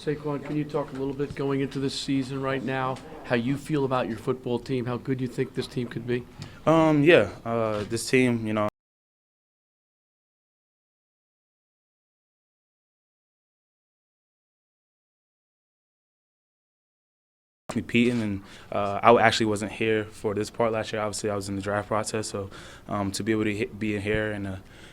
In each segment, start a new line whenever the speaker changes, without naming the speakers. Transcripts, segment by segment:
Saquon, can you talk a little bit going into this season right now, how you feel about your football team, how good you think this team could be?
This team, competing, and I actually wasn't here for this part last year. Obviously, I was in the draft process, so to be able to be in here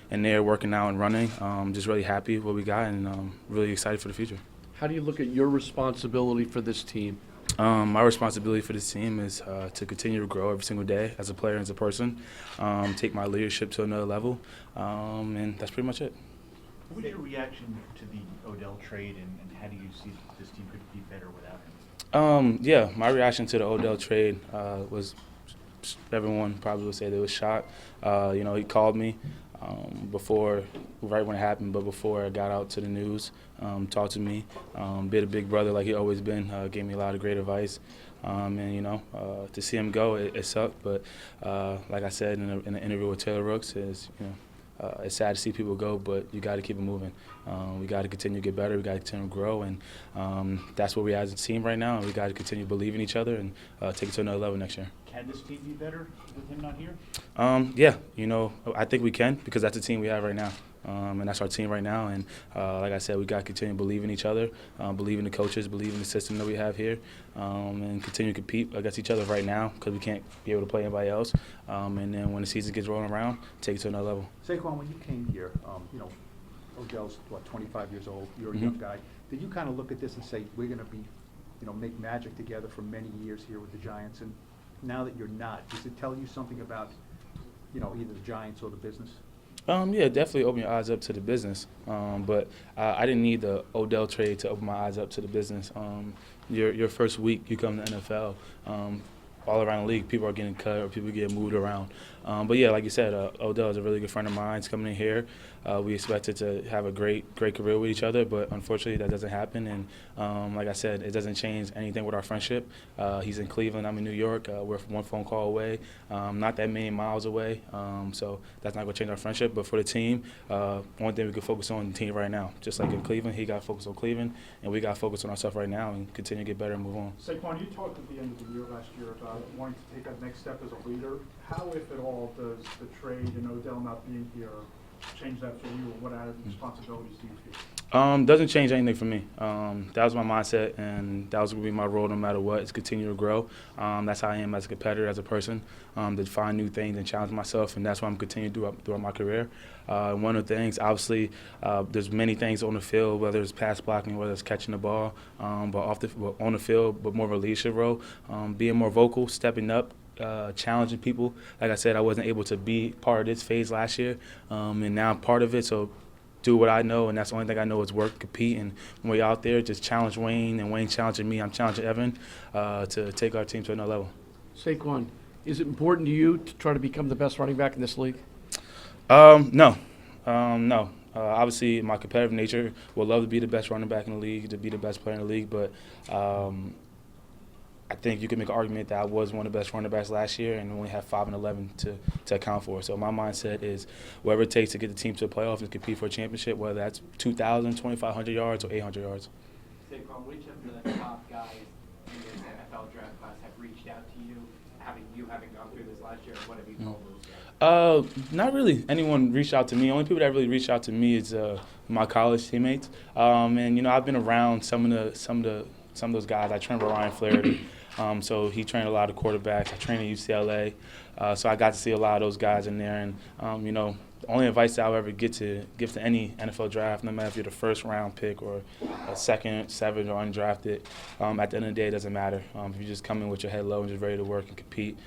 and there working out and running, just really happy with what we got, and really excited for the future.
How do you look at your responsibility for this team?
My responsibility for this team is to continue to grow every single day as a player and as a person, take my leadership to another level, and that's pretty much it.
What's your reaction to the Odell trade, and how do you see this team could be better without him?
My reaction to the Odell trade was, everyone probably would say they was shocked. He called me right when it happened, but before it got out to the news, talked to me, been a big brother like he always been, gave me a lot of great advice. To see him go, it sucked, but like I said in an interview with Taylor Rooks, it's sad to see people go, but you got to keep it moving. We got to continue to get better. We got to continue to grow, and that's what we have as a team right now. And we got to continue to believe in each other and take it to another level next year.
Can this team be better with him not here?
I think we can, because that's the team we have right now. And that's our team right now. And like I said, we got to continue to believe in each other, believe in the coaches, believe in the system that we have here, and continue to compete against each other right now, because we can't be able to play anybody else. And then when the season gets rolling around, take it to another level.
Saquon, when you came here, Odell's, 25 years old, you're a young guy. Did you kind of look at this and say, we're going to be, make magic together for many years here with the Giants? And now that you're not, does it tell you something about, either the Giants or the business?
Definitely open your eyes up to the business. But I didn't need the Odell trade to open my eyes up to the business. Your first week, you come to the NFL, all around the league, people are getting cut or people getting moved around. Like you said, Odell is a really good friend of mine. He's coming in here. We expected to have a great career with each other, but unfortunately that doesn't happen. And like I said, it doesn't change anything with our friendship. He's in Cleveland, I'm in New York. We're one phone call away, not that many miles away. So that's not going to change our friendship. But for the team, one thing we can focus on the team right now. Just like in Cleveland, he got focused on Cleveland, and we got focused on ourselves right now and continue to get better and move on.
Saquon, you talked at the end of the year last year about wanting to take that next step as a leader. How, if at all, does the trade and Odell not being here change that for you, or what added responsibilities do you feel?
Doesn't change anything for me. That was my mindset, and that was going to be my role no matter what, is continue to grow. That's how I am as a competitor, as a person, to find new things and challenge myself, and that's what I'm continuing to do throughout my career. One of the things, obviously, there's many things on the field, whether it's pass blocking, whether it's catching the ball, but on the field, but more of a leadership role, being more vocal, stepping up, challenging people. Like I said, I wasn't able to be part of this phase last year, and now I'm part of it, so do what I know, and that's the only thing I know is work, compete, and when we're out there, just challenge Wayne, and Wayne challenging me. I'm challenging Evan to take our team to another level.
Saquon, is it important to you to try to become the best running back in this league?
No. Obviously, my competitive nature would love to be the best running back in the league, to be the best player in the league, but I think you can make an argument that I was one of the best running backs last year and only have 5 and 11 to account for. So my mindset is whatever it takes to get the team to the playoffs and compete for a championship, whether that's 2,000, 2,500 yards, or 800 yards.
Saquon, which of the top guys in this NFL draft class have reached out to you, having gone through this last year? What have you told those guys?
Not really anyone reached out to me. Only people that really reached out to me is my college teammates. And I've been around some of those guys. I trained with Ryan Flaherty. So he trained a lot of quarterbacks. I trained at UCLA, so I got to see a lot of those guys in there. And the only advice that I'll ever give to any NFL draft, no matter if you're the first round pick or a second, seventh, or undrafted, at the end of the day, it doesn't matter. If you just come in with your head low and just ready to work and compete,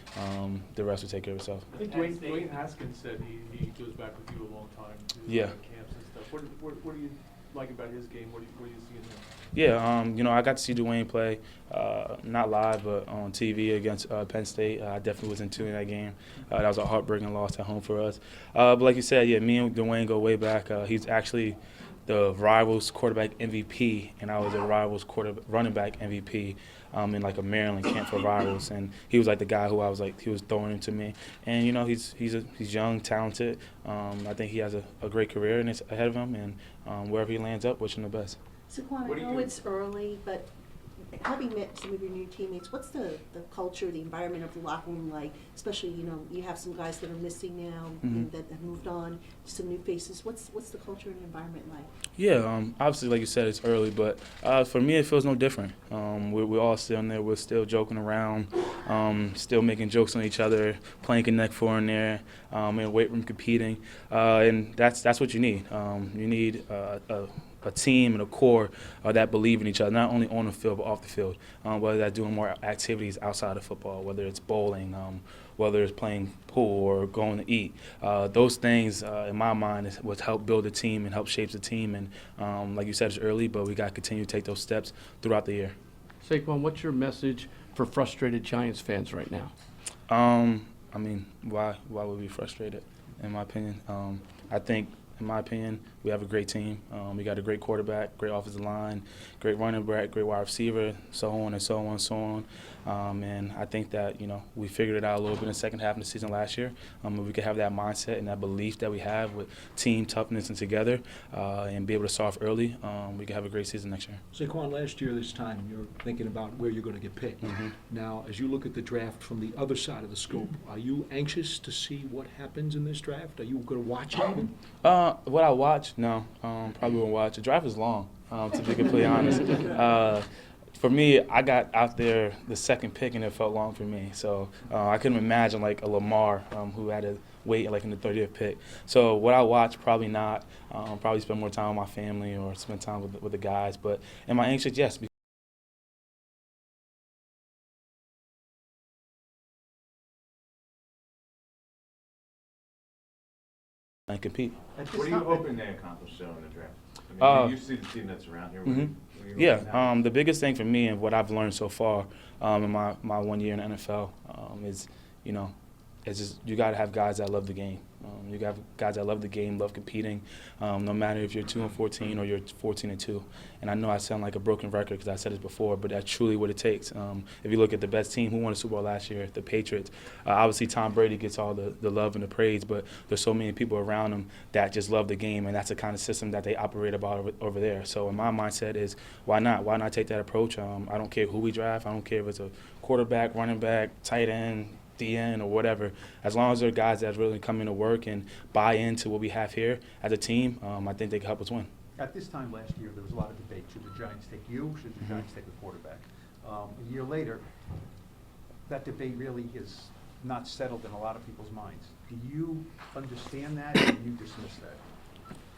the rest will take care of itself.
I think Dwayne Haskins said he goes back with you a long time.
Yeah.
Camps and stuff. What do you like about his game? What do you see in him?
Yeah, I got to see Dwayne play, not live, but on TV against Penn State. I definitely was in tune in that game. That was a heartbreaking loss at home for us. But like you said, me and Dwayne go way back. He's actually the Rivals quarterback MVP, and I was a Rivals running back MVP in like a Maryland camp for Rivals. And he was like the guy who I was like, he was throwing him to me. And he's young, talented. I think he has a great career ahead of him, and wherever he lands up, wish him the best.
Saquon,
What
I
do
know
you-
it's early, but having met some of your new teammates, what's the culture, the environment of the locker room like? Especially, you have some guys that are missing now and that have moved on, some new faces. What's the culture and environment like?
Yeah, obviously, like you said, it's early, but for me, it feels no different. We're all still in there. We're still joking around, still making jokes on each other, playing Connect Four in there, in the weight room competing, and that's what you need. You need a team and a core that believe in each other, not only on the field but off the field. Whether that's doing more activities outside of football, whether it's bowling, whether it's playing pool or going to eat. Those things, in my mind, is what help build a team and help shape the team. And like you said, it's early, but we got to continue to take those steps throughout the year.
Saquon, what's your message for frustrated Giants fans right now?
I mean, why would we be frustrated, in my opinion? I think, in my opinion, we have a great team. We got a great quarterback, great offensive line, great running back, great wide receiver, so on and so on and so on. And I think that, we figured it out a little bit in the second half of the season last year. If we could have that mindset and that belief that we have with team toughness and together and be able to start off early, we could have a great season next year.
Saquon, last year this time, you're thinking about where you're going to get picked. Now, as you look at the draft from the other side of the scope, are you anxious to see what happens in this draft? Are you going to watch it even?
What I watch? No, probably won't watch. The draft is long, to be completely honest. For me, I got out there the second pick, and it felt long for me. So I couldn't imagine like a Lamar who had to wait like in the 30th pick. So what I watch, probably not. Probably spend more time with my family or spend time with the guys. But am I anxious? Yes. And compete.
What are you hoping they accomplish so in the draft? I mean, you see the team that's around here. What are you hoping now?
The biggest thing for me and what I've learned so far in my 1 year in the NFL is, it's just you got to have guys that love the game. You got guys that love the game, love competing, no matter if you're 2-14 or you're 14-2. And I know I sound like a broken record because I said this before, but that's truly what it takes. If you look at the best team who won the Super Bowl last year, the Patriots, obviously Tom Brady gets all the love and the praise, but there's so many people around him that just love the game, and that's the kind of system that they operate about over there. So in my mindset is, why not? Why not take that approach? I don't care who we draft. I don't care if it's a quarterback, running back, tight end, DN or whatever, as long as they're guys that really come into work and buy into what we have here as a team, I think they can help us win.
At this time last year, there was a lot of debate. Should the Giants take you? Should the Giants take a quarterback? A year later, that debate really is not settled in a lot of people's minds. Do you understand that, or do you dismiss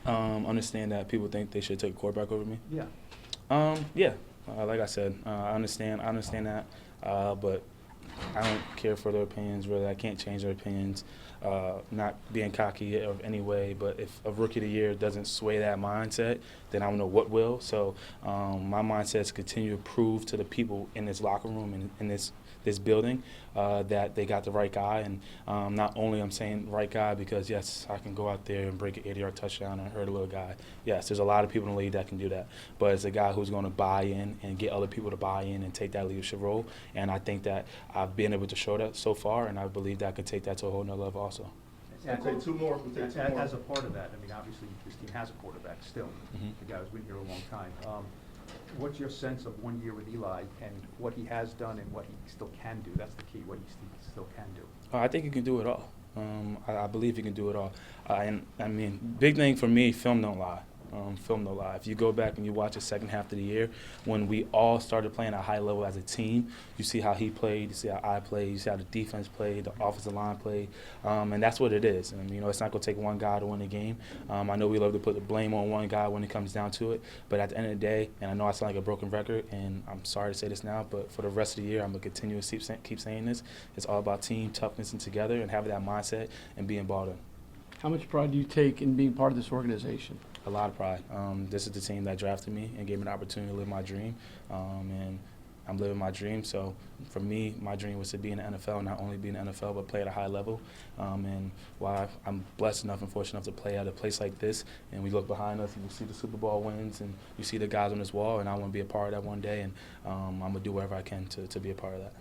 that?
Understand that people think they should take a quarterback over me?
Yeah.
Yeah. Like I said, I understand that, but I don't care for their opinions, really. I can't change their opinions, not being cocky of any way, but if a rookie of the year doesn't sway that mindset, then I don't know what will. So my mindset is to continue to prove to the people in this locker room and in this building that they got the right guy. And not only I'm saying right guy because, yes, I can go out there and break an 80-yard touchdown and hurt a little guy. Yes, there's a lot of people in the league that can do that. But it's a guy who's going to buy in and get other people to buy in and take that leadership role. And I think that I've been able to show that so far, and I believe that I could take that to a whole nother level also.
We'll take two more. We'll take two more.
As a part of that, I mean, obviously, this team has a quarterback still. The guy who's been here a long time. What's your sense of 1 year with Eli and what he has done and what he still can do? That's the key, what he still can do.
I think he can do it all. I believe he can do it all. And I mean, big thing for me, film don't lie. Film don't lie. If you go back and you watch the second half of the year, when we all started playing at a high level as a team, you see how he played, you see how I played, you see how the defense played, the offensive line played, and that's what it is. And it's not going to take one guy to win the game. I know we love to put the blame on one guy when it comes down to it, but at the end of the day, and I know I sound like a broken record, and I'm sorry to say this now, but for the rest of the year, I'm going to continue to keep saying this. It's all about team toughness and together and having that mindset and being bought in.
How much pride do you take in being part of this organization?
A lot of pride. This is the team that drafted me and gave me the opportunity to live my dream, and I'm living my dream. So for me, my dream was to be in the NFL, not only be in the NFL, but play at a high level. And while I'm blessed enough and fortunate enough to play at a place like this, and we look behind us and you see the Super Bowl wins and you see the guys on this wall, and I want to be a part of that one day, and I'm going to do whatever I can to be a part of that.